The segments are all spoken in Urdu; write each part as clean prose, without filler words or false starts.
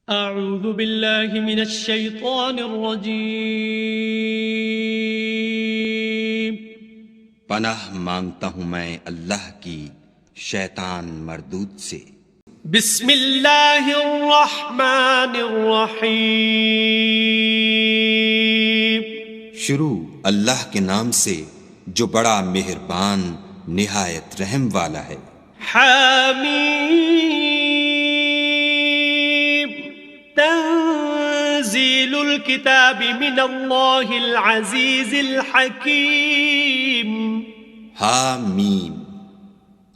اعوذ باللہ من الشیطان الرجیم۔ پناہ مانگتا ہوں میں اللہ کی شیطان مردود سے۔ بسم اللہ الرحمن الرحیم۔ شروع اللہ کے نام سے جو بڑا مہربان نہایت رحم والا ہے۔ حامیم، تنزیل الکتاب من اللہ العزیز الحکیم۔ حامیم،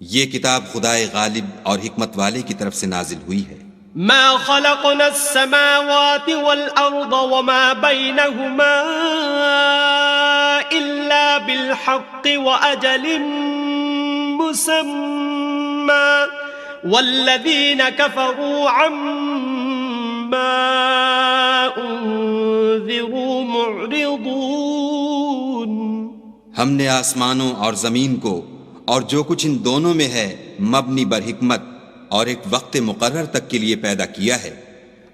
یہ کتاب خدائے غالب اور حکمت والے کی طرف سے نازل ہوئی ہے۔ ما خلقنا السماوات والأرض وما بينهما إلا بالحق وأجل مسمى والذين كفروا عما أنذروا معرضون۔ ہم نے آسمانوں اور زمین کو اور جو کچھ ان دونوں میں ہے مبنی بر حکمت اور ایک وقت مقرر تک کے لیے پیدا کیا ہے،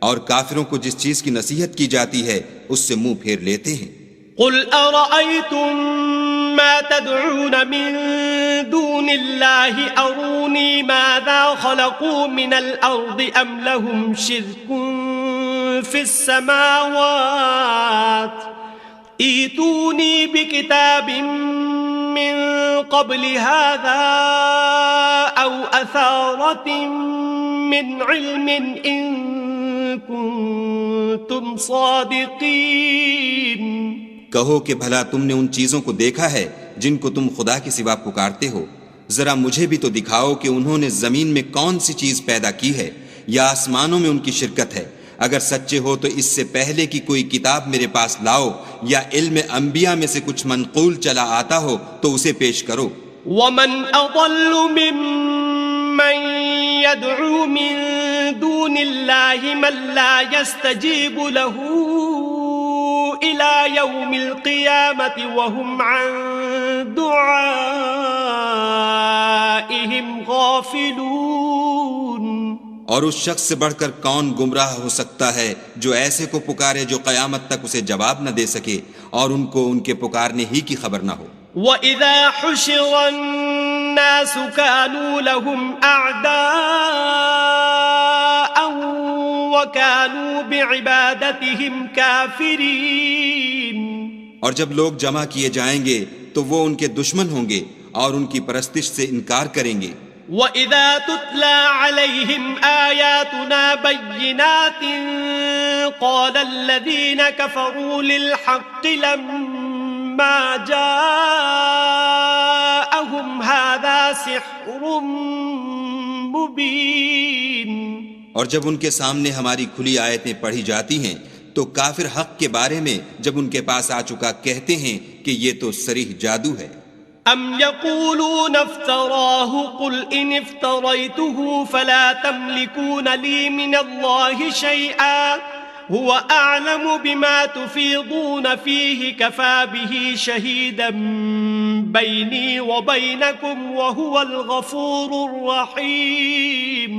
اور کافروں کو جس چیز کی نصیحت کی جاتی ہے اس سے منہ پھیر لیتے ہیں۔ قل ارأيتم ما تدعون من دون الله اروني ماذا خلقوا من الارض ام لهم شرك في السماوات ائتوني بكتاب من قبل هذا أو أثارة من علم إن كنتم صادقين۔ کہو کہ بھلا تم نے ان چیزوں کو دیکھا ہے جن کو تم خدا کے سوا پکارتے ہو؟ ذرا مجھے بھی تو دکھاؤ کہ انہوں نے زمین میں کون سی چیز پیدا کی ہے یا آسمانوں میں ان کی شرکت ہے۔ اگر سچے ہو تو اس سے پہلے کی کوئی کتاب میرے پاس لاؤ، یا علم انبیاء میں سے کچھ منقول چلا آتا ہو تو اسے پیش کرو۔ ومن اضل ممن يدعو من دون الله من لا يستجيب له الى يوم القيامة وهم عن دعائهم غافلون۔ اور اس شخص سے بڑھ کر کون گمراہ ہو سکتا ہے جو ایسے کو پکارے جو قیامت تک اسے جواب نہ دے سکے اور ان کو ان کے پکارنے ہی کی خبر نہ ہو۔ وَإِذَا حُشِرَ النَّاسُ كَانُوا لَهُمْ أَعْدَاءً وَكَانُوا بِعِبَادَتِهِمْ كَافِرِينَ۔ اور جب لوگ جمع کیے جائیں گے تو وہ ان کے دشمن ہوں گے اور ان کی پرستش سے انکار کریں گے۔ وَإِذَا تُتْلَى عَلَيْهِمْ آيَاتُنَا بَيِّنَاتٍ قَالَ الَّذِينَ كَفَرُوا لِلْحَقِّ لَمَّا جَاءَهُمْ هَذَا سِحْرٌ مُبِينٌ۔ اور جب ان کے سامنے ہماری کھلی آیتیں پڑھی جاتی ہیں تو کافر حق کے بارے میں جب ان کے پاس آ چکا کہتے ہیں کہ یہ تو صریح جادو ہے۔ ام یقولون افتراہ قل ان افتریته فلا تملکون لی من اللہ شیئا هو اعلم بما تفیضون فیہ کفا به شہیدا بینی وبینکم وهو الغفور الرحیم۔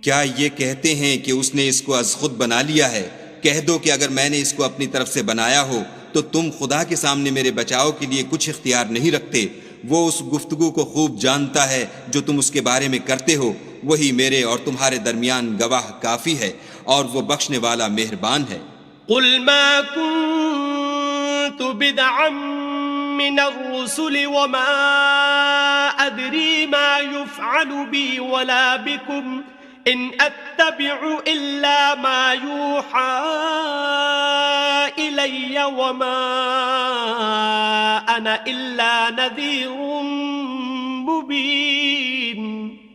کیا یہ کہتے ہیں کہ اس نے اس کو از خود بنا لیا ہے؟ کہہ دو کہ اگر میں نے اس کو اپنی طرف سے بنایا ہو تو تم خدا کے سامنے میرے بچاؤ کے لیے کچھ اختیار نہیں رکھتے۔ وہ اس گفتگو کو خوب جانتا ہے جو تم اس کے بارے میں کرتے ہو، وہی میرے اور تمہارے درمیان گواہ کافی ہے، اور وہ بخشنے والا مہربان ہے۔ قل ما كنت بدعا من الرسل وما ادری ما يفعل بي ولا بكم ان اتبع الا ما يوحى الي وما انا الا نذير مبين۔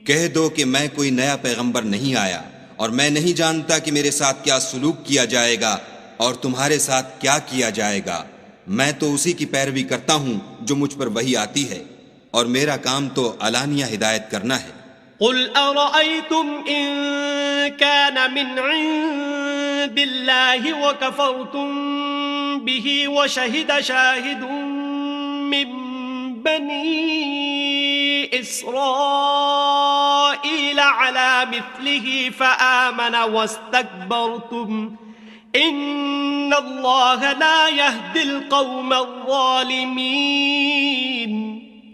کہہ دو کہ میں کوئی نیا پیغمبر نہیں آیا، اور میں نہیں جانتا کہ میرے ساتھ کیا سلوک کیا جائے گا اور تمہارے ساتھ کیا کیا جائے گا۔ میں تو اسی کی پیروی کرتا ہوں جو مجھ پر وحی آتی ہے، اور میرا کام تو علانیہ ہدایت کرنا ہے۔ قل ارأيتم ان كان من عند الله وكفرتم به وشهد شاهد من بني اسرائيل إسرائيل على مثله فآمن واستكبرتم إن الله لا يهدي القوم الظالمين.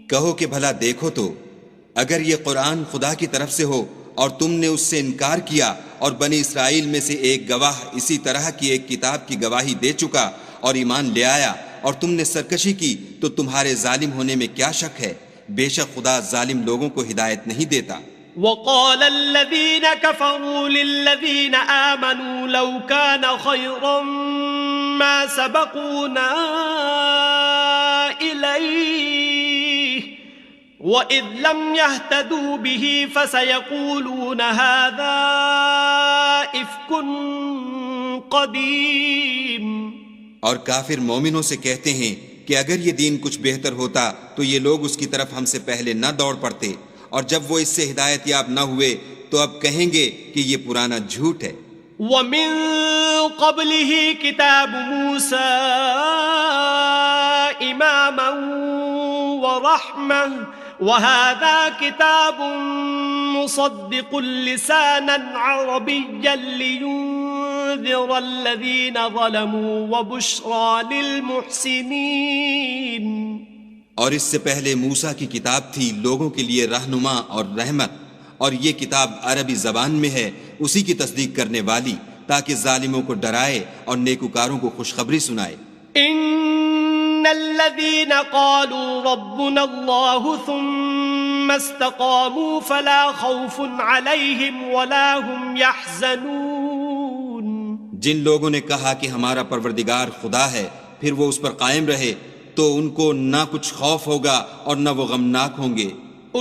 کہو کہ بھلا دیکھو تو اگر یہ قرآن خدا کی طرف سے ہو اور تم نے اس سے انکار کیا اور بنی اسرائیل میں سے ایک گواہ اسی طرح کی ایک کتاب کی گواہی دے چکا اور ایمان لے آیا اور تم نے سرکشی کی تو تمہارے ظالم ہونے میں کیا شک ہے؟ بے شک خدا ظالم لوگوں کو ہدایت نہیں دیتا. وقال الذين كفروا للذين آمنوا لو كان خيرا ما سبقونا إليه وإذ لم يهتدوا به فسيقولون هذا إفك قديم. اور کافر مومنوں سے کہتے ہیں کہ اگر یہ دین کچھ بہتر ہوتا تو یہ لوگ اس کی طرف ہم سے پہلے نہ دوڑ پڑتے، اور جب وہ اس سے ہدایت یاب نہ ہوئے تو اب کہیں گے کہ یہ پرانا جھوٹ ہے. وَمِن قَبْلِهِ كِتَابُ مُوسَى إِمَامًا وَرَحْمَةً وَهَذَا كِتَابٌ مُصَدِّقٌ لِسَانًا عَرَبِيًّا لِيُنذِرَ الَّذِينَ ظَلَمُوا وَبُشْرَى لِلْمُحْسِنِينَ. اور اس سے پہلے موسیٰ کی کتاب تھی لوگوں کے لیے رہنما اور رحمت، اور یہ کتاب عربی زبان میں ہے اسی کی تصدیق کرنے والی تاکہ ظالموں کو ڈرائے اور نیکوکاروں کو خوشخبری سنائے. ان الذين قالوا ربنا الله ثم استقاموا فلا خوف عليهم ولا هم يحزنون. جن لوگوں نے کہا کہ ہمارا پروردگار خدا ہے پھر وہ اس پر قائم رہے تو ان کو نہ کچھ خوف ہوگا اور نہ وہ غمناک ہوں گے.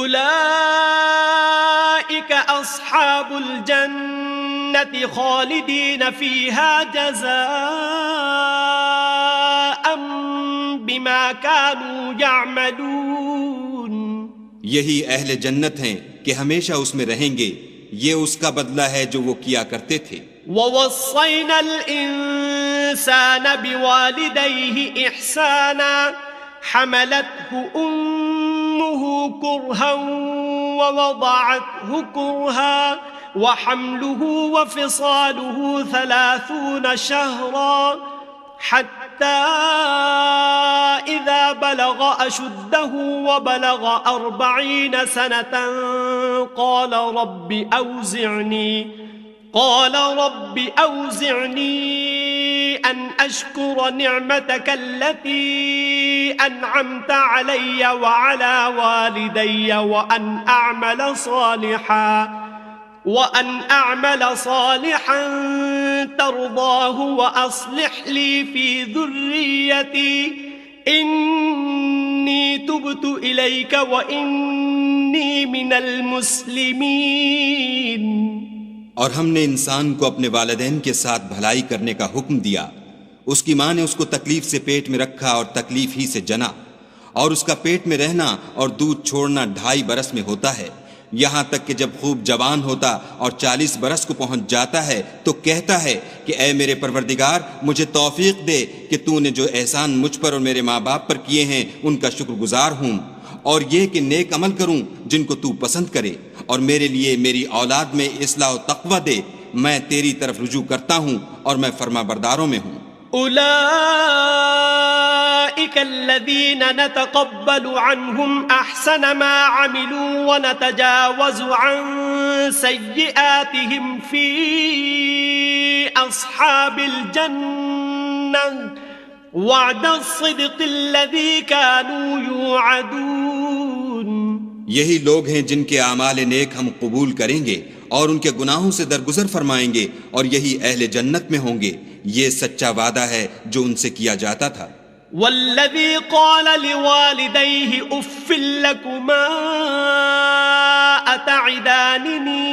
اولئک اصحاب الجنة خالدین فیہا جزاء بما كانوا يعملون. یہی اہل جنت ہیں کہ ہمیشہ اس میں رہیں گے، یہ اس کا بدلہ ہے جو وہ کیا کرتے تھے. وَوَصَّيْنَا الْإِنسَانَ بِوَالِدَيْهِ إِحْسَانًا حَمَلَتْهُ أُمُّهُ كُرْهًا وَوَضَعَتْهُ كُرْهًا وَحَمْلُهُ وَفِصَالُهُ 30 شَهْرًا حَتَّى إِذَا بَلَغَ أَشُدَّهُ وَبَلَغَ 40 سَنَةً قال رب أوزعني أن أشكر نعمتك التي أنعمت علي وعلى والدي وأن أعمل صالحا ترضاه وأصلح لي في ذريتي إني تبت إليك وإني من المسلمين. اور ہم نے انسان کو اپنے والدین کے ساتھ بھلائی کرنے کا حکم دیا. اس کی ماں نے اس کو تکلیف سے پیٹ میں رکھا اور تکلیف ہی سے جنا، اور اس کا پیٹ میں رہنا اور دودھ چھوڑنا 2.5 برس میں ہوتا ہے، یہاں تک کہ جب خوب جوان ہوتا اور 40 برس کو پہنچ جاتا ہے تو کہتا ہے کہ اے میرے پروردگار مجھے توفیق دے کہ تو نے جو احسان مجھ پر اور میرے ماں باپ پر کیے ہیں ان کا شکر گزار ہوں، اور یہ کہ نیک عمل کروں جن کو تو پسند کرے، اور میرے لیے میری اولاد میں اصلاح و تقوی دے، میں تیری طرف رجوع کرتا ہوں اور میں فرما برداروں میں ہوں. أولئك الذين نتقبل عنهم أحسن ما عملوا ونتجاوز عن سيئاتهم في أصحاب الجنة وعد الصدق الذي كانوا يوعدون. یہی لوگ ہیں جن کے اعمال نیک ہم قبول کریں گے اور ان کے گناہوں سے درگزر فرمائیں گے، اور یہی اہل جنت میں ہوں گے. یہ سچا وعدہ ہے جو ان سے کیا جاتا تھا. والذي قال لوالديه اف لكما اتعدانني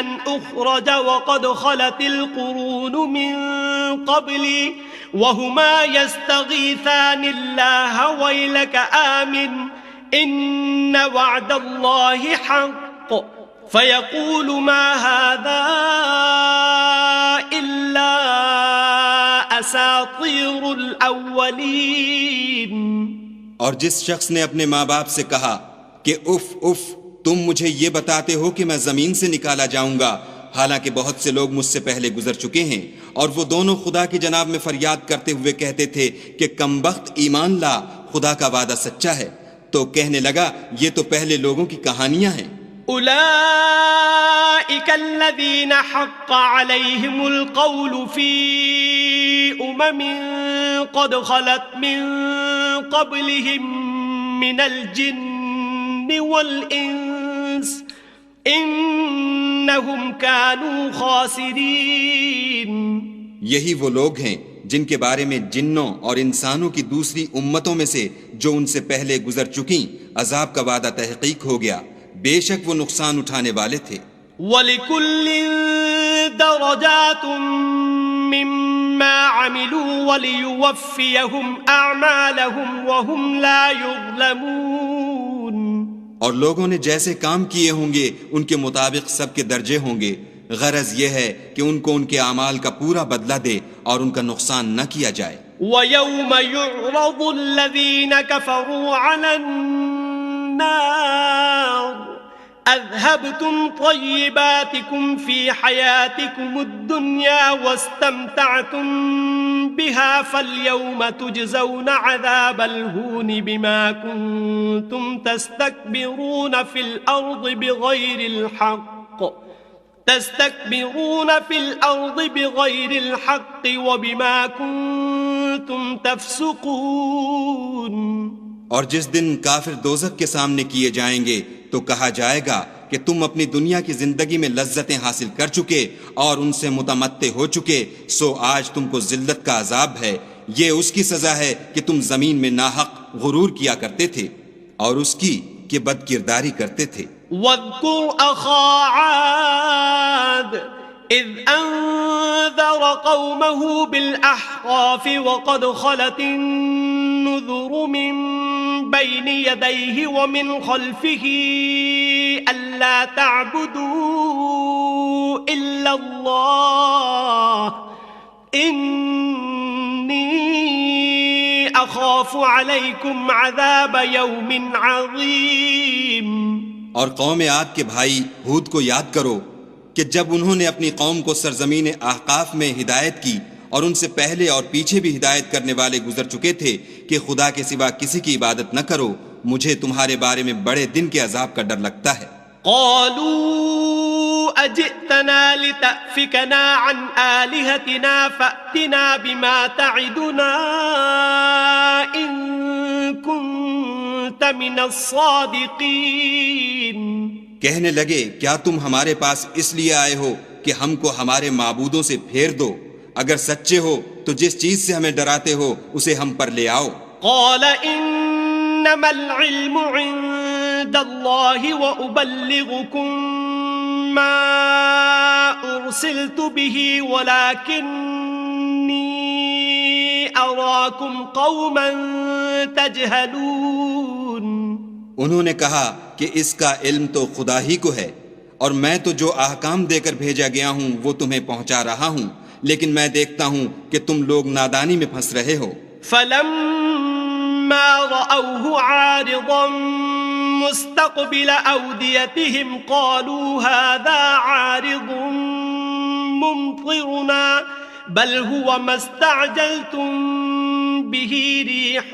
ان اخرج وقد خلت القرون من قبلي وهما يستغيثان الله ويلك آمن ان وعد الله حق فيقول ما هذا إلا أساطير الأولين. اور جس شخص نے اپنے ماں باپ سے کہا کہ اف اف، تم مجھے یہ بتاتے ہو کہ میں زمین سے نکالا جاؤں گا، حالانکہ بہت سے لوگ مجھ سے پہلے گزر چکے ہیں۔ اور وہ دونوں خدا کی جناب میں فریاد کرتے ہوئے کہتے تھے کہ کمبخت ایمان لا، خدا کا وعدہ سچا ہے۔ تو کہنے لگا یہ تو پہلے لوگوں کی کہانیاں ہیں۔ أولئك الذين حق عليهم القول في قد خلت من قبلهم من الجن والإنس إنهم كانوا خاسرين۔ یہی وہ لوگ ہیں جن کے بارے میں جنوں اور انسانوں کی دوسری امتوں میں سے جو ان سے پہلے گزر چکیں عذاب کا وعدہ تحقیق ہو گیا، بے شک وہ نقصان اٹھانے والے تھے۔ وَلِكُلٍّ دَرَجَاتٌ مِّمَّا عَمِلُوا وَلِيُوَفِّيَهُمْ أَعْمَالَهُمْ وَهُمْ لَا يُظْلَمُونَ۔ اور لوگوں نے جیسے کام کیے ہوں گے ان کے مطابق سب کے درجے ہوں گے، غرض یہ ہے کہ ان کو ان کے اعمال کا پورا بدلہ دے اور ان کا نقصان نہ کیا جائے۔ وَيَوْمَ يُعْرَضُ الَّذِينَ كَفَرُوا عَلَى النَّارِ أَذْهَبْتُمْ طَيِّبَاتِكُمْ فِي حَيَاتِكُمُ الدُّنْيَا وَاسْتَمْتَعْتُمْ بِهَا فَالْيَوْمَ تُجْزَوْنَ عَذَابَ الْهُونِ بِمَا كُنْتُمْ تَسْتَكْبِرُونَ فِي الْأَرْضِ بِغَيْرِ الْحَقِّ وَبِمَا كُنْتُمْ تَفْسُقُونَ۔ اور جس دن کافر دوزخ کے سامنے کیے جائیں گے تو کہا جائے گا کہ تم اپنی دنیا کی زندگی میں لذتیں حاصل کر چکے اور ان سے متمتع ہو چکے، سو آج تم کو ذلت کا عذاب ہے۔ یہ اس کی سزا ہے کہ تم زمین میں ناحق غرور کیا کرتے تھے اور اس کی کہ بد کرداری کرتے تھے۔ وَاذْكُرْ أَخَا عَادٍ إِذْ أَنذَرَ قَوْمَهُ بِالْأَحْقَافِ وَقَدْ خَلَتِ النُّذُرُ مِنْ بَيْنِ يَدَيْهِ وَمِنْ خَلْفِهِ أَلَّا تَعْبُدُوا إِلَّا اللَّهَ إِنِّي أَخَافُ عَلَيْكُمْ عَذَابَ يَوْمٍ عَظِيمٍ۔ اور قوم عاد کے بھائی ہود کو یاد کرو کہ جب انہوں نے اپنی قوم کو سرزمین احقاف میں ہدایت کی اور ان سے پہلے اور پیچھے بھی ہدایت کرنے والے گزر چکے تھے کہ خدا کے سوا کسی کی عبادت نہ کرو، مجھے تمہارے بارے میں بڑے دن کے عذاب کا ڈر لگتا ہے۔ قالوا أجئتنا لتأفكنا عن آلهتنا فأتنا بما تعدنا إن كنت من الصادقين۔ کہنے لگے کیا تم ہمارے پاس اس لیے آئے ہو کہ ہم کو ہمارے معبودوں سے پھیر دو؟ اگر سچے ہو تو جس چیز سے ہمیں ڈراتے ہو اسے ہم پر لے آؤ۔ قال انما العلم عند الله وأبلغكم ما ارسلت به ولكني اراكم قوما تجهلون۔ انہوں نے کہا کہ اس کا علم تو خدا ہی کو ہے، اور میں تو جو احکام دے کر بھیجا گیا ہوں وہ تمہیں پہنچا رہا ہوں، لیکن میں دیکھتا ہوں کہ تم لوگ نادانی میں پھنس رہے ہو۔ فلما رأوه عارضا مستقبل أوديتهم قالوا هذا عارض ممطرنا بل هو ما استعجلتم به ريح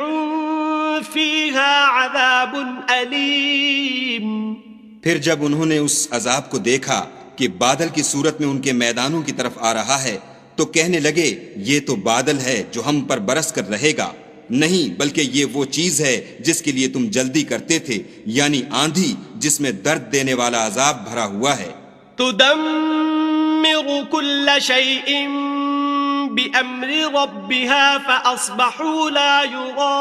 فيها عذاب أليم۔ پھر جب انہوں نے اس عذاب کو دیکھا کہ بادل کی صورت میں ان کے میدانوں کی طرف آ رہا ہے تو کہنے لگے یہ تو بادل ہے جو ہم پر برس کر رہے گا، نہیں بلکہ یہ وہ چیز ہے جس کے لیے تم جلدی کرتے تھے، یعنی آندھی جس میں درد دینے والا عذاب بھرا ہوا ہے۔ تدمر كل شيء بأمر ربها فأصبحوا لا يرى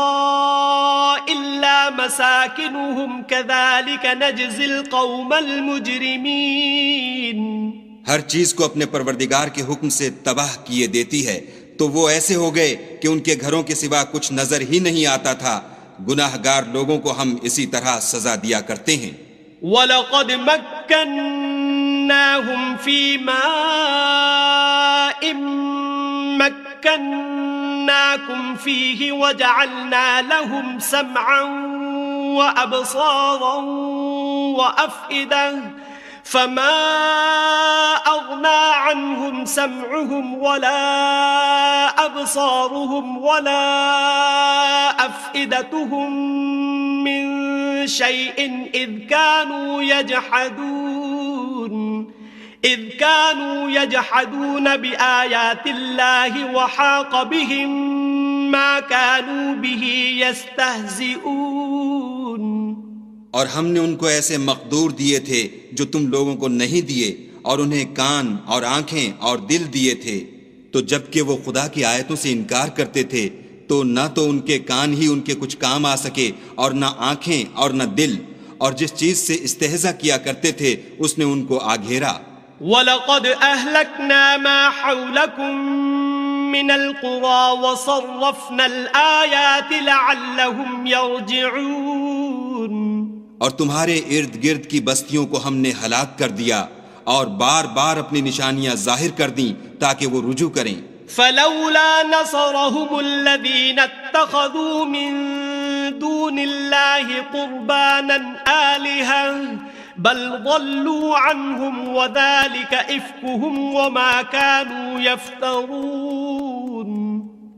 إلا مساكنهم كذلك نجزي القوم المجرمين۔ ہر چیز کو اپنے پروردگار کے حکم سے تباہ کیے دیتی ہے، تو وہ ایسے ہو گئے کہ ان کے گھروں کے سوا کچھ نظر ہی نہیں آتا تھا۔ گناہ گار لوگوں کو ہم اسی طرح سزا دیا کرتے ہیں۔ وَلَقَدْ مَكَّنَّاهُمْ فِي مَاءٍ مَكَّنَّاكُمْ فِيهِ وَجَعَلْنَا لَهُمْ سَمْعًا وَأَبْصَارًا وأفئدة فما أغنى عنهم سمعهم ولا أبصارهم ولا أفئدتهم من شيء إذ كانوا يجحدون بآيات الله وحاق بهم ما كانوا به يستهزئون. اور ہم نے ان کو ایسے مقدور دیے تھے جو تم لوگوں کو نہیں دیے، اور انہیں کان اور آنکھیں اور دل دیے تھے، تو جب کہ وہ خدا کی آیتوں سے انکار کرتے تھے تو نہ تو ان کے کان ہی ان کے کچھ کام آ سکے اور نہ آنکھیں اور نہ دل، اور جس چیز سے استہزاء کیا کرتے تھے اس نے ان کو آ گھیرا. وَلَقَدْ أَهْلَكْنَا مَا حَوْلَكُمْ مِنَ الْقُرَى وَصَرَّفْنَا الْآيَاتِ لَعَلَّهُمْ يَرْجِعُونَ. اور تمہارے ارد گرد کی بستیوں کو ہم نے ہلاک کر دیا اور بار بار اپنی نشانیاں ظاہر کر دیں تاکہ وہ رجوع کریں. فلولا نصرهم الذين اتخذوا من دون الله قربانا آلهة بل ضلوا عنهم وذلك إفكهم وما كانوا يفترون.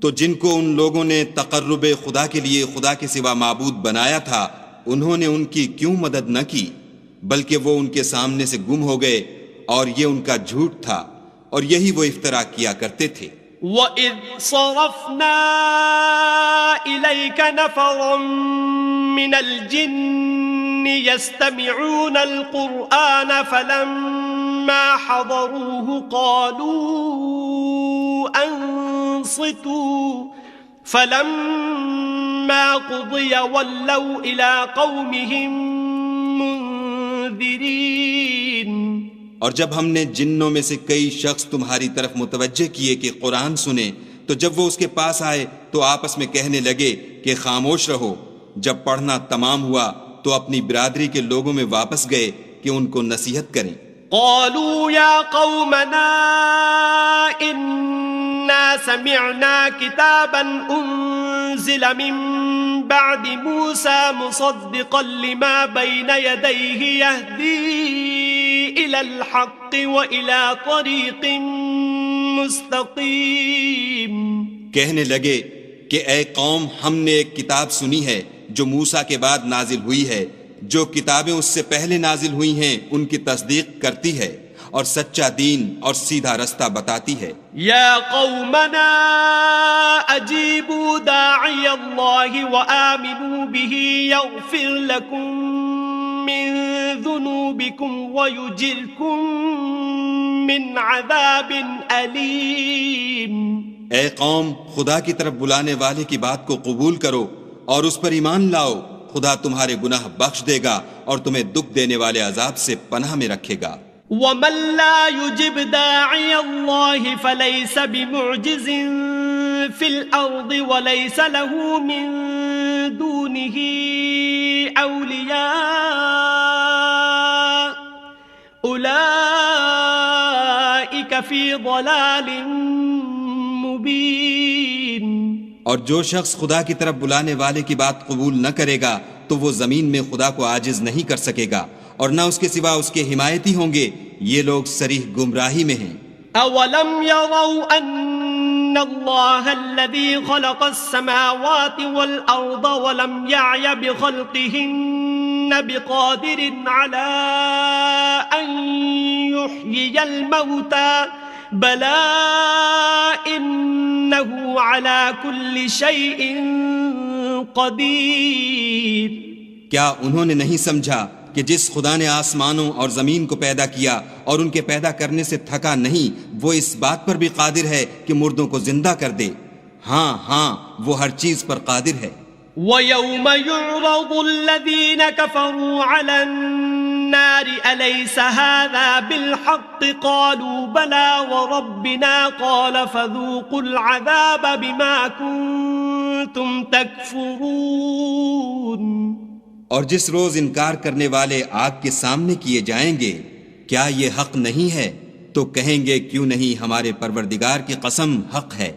تو جن کو ان لوگوں نے تقرب خدا کے لیے خدا کے سوا معبود بنایا تھا انہوں نے ان کی کیوں مدد نہ کی، بلکہ وہ ان کے سامنے سے گم ہو گئے، اور یہ ان کا جھوٹ تھا اور یہی وہ افترا کیا کرتے تھے. وَإِذْ صَرَفْنَا إِلَيْكَ نَفَرًا مِّنَ الْجِنِّ يَسْتَمِعُونَ الْقُرْآنَ فَلَمَّا حَضَرُوهُ قَالُوا أَنصِتُوا فَلَمَّا قُضِيَ وَلَّوْا إِلَى قَوْمِهِمْ مُنذِرِينَ. اور جب ہم نے جنوں میں سے کئی شخص تمہاری طرف متوجہ کیے کہ قرآن سنیں تو جب وہ اس کے پاس آئے تو آپس میں کہنے لگے کہ خاموش رہو. جب پڑھنا تمام ہوا تو اپنی برادری کے لوگوں میں واپس گئے کہ ان کو نصیحت کریں. قالوا يا قومنا إنا سمعنا كتابا أنزل من بعد موسى مصدقا لما بين يديه يهدي إلى الحق وإلى طريق مستقيم. کہنے لگے کہ اے قوم، ہم نے ایک کتاب سنی ہے جو موسیٰ کے بعد نازل ہوئی ہے، جو کتابیں اس سے پہلے نازل ہوئی ہیں ان کی تصدیق کرتی ہے اور سچا دین اور سیدھا رستہ بتاتی ہے. یا قومنا اجیبوا داعی اللہ وآمنوا به یغفر لکم من ذنوبکم ویجرکم من عذاب علیم. اے قوم، خدا کی طرف بلانے والے کی بات کو قبول کرو اور اس پر ایمان لاؤ، خدا تمہارے گناہ بخش دے گا اور تمہیں دکھ دینے والے عذاب سے پناہ میں رکھے گا. وَمَن لَا يُجِبْ دَاعِيَ اللَّهِ فَلَيْسَ بِمُعْجِزٍ فِي الْأَرْضِ وَلَيْسَ لَهُ مِن دُونِهِ أَوْلِيَاءُ أُولَئِكَ فِي ضَلَالٍ مُبِينٍ. اور جو شخص خدا کی طرف بلانے والے کی بات قبول نہ کرے گا تو وہ زمین میں خدا کو عاجز نہیں کر سکے گا اور نہ اس کے سوا اس کے حمایتی ہوں گے. یہ لوگ صریح گمراہی میں ہیں. اولم يروا ان اللہ الذي خلق السماوات والارض ولم يعي بخلقهن بقادر على ان يحيي الموتى بلى انه على كل شيء قدیر. کیا انہوں نے نہیں سمجھا کہ جس خدا نے آسمانوں اور زمین کو پیدا کیا اور ان کے پیدا کرنے سے تھکا نہیں، وہ اس بات پر بھی قادر ہے کہ مردوں کو زندہ کر دے؟ ہاں ہاں، وہ ہر چیز پر قادر ہے. وَيَوْمَ يُعْرَضُ الَّذِينَ كَفَرُوا عَلَى النَّارِ أَلَيْسَ هَذَا بِالْحَقِّ قَالُوا بَلَى وَرَبِّنَا قَالَ فَذُوقُوا الْعَذَابَ بِمَا كُنتُمْ تَكْفُرُونَ. اور جس روز انکار کرنے والے آگ کے سامنے کیے جائیں گے، کیا یہ حق نہیں ہے؟ تو کہیں گے کیوں نہیں، ہمارے پروردگار کی قسم حق ہے.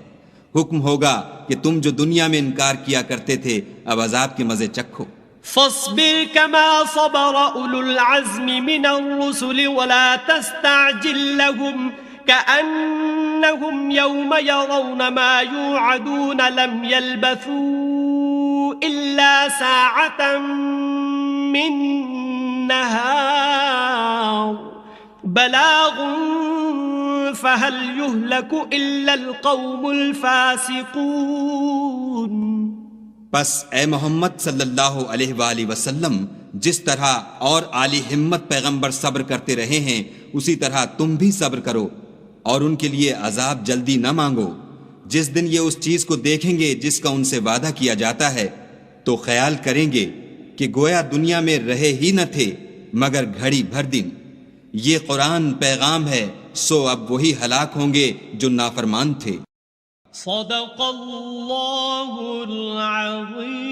حکم ہوگا کہ تم جو دنیا میں انکار کیا کرتے تھے اب عذاب کے مزے چکھو. فاصبر كما صبر أولو العزم من الرسل ولا تستعجل لهم كأنهم يوم يرون ما يوعدون لم يلبثوا إلا ساعة من نهار بلاغ فهل يهلك إلا القوم الفاسقون. پس اے محمد صلی اللہ علیہ وآلہ وسلم، جس طرح اور عالی ہمت پیغمبر صبر کرتے رہے ہیں اسی طرح تم بھی صبر کرو، اور ان کے لیے عذاب جلدی نہ مانگو. جس دن یہ اس چیز کو دیکھیں گے جس کا ان سے وعدہ کیا جاتا ہے تو خیال کریں گے کہ گویا دنیا میں رہے ہی نہ تھے مگر گھڑی بھر دن. یہ قرآن پیغام ہے، سو اب وہی ہلاک ہوں گے جو نافرمان تھے. صدق اللہ العظیم.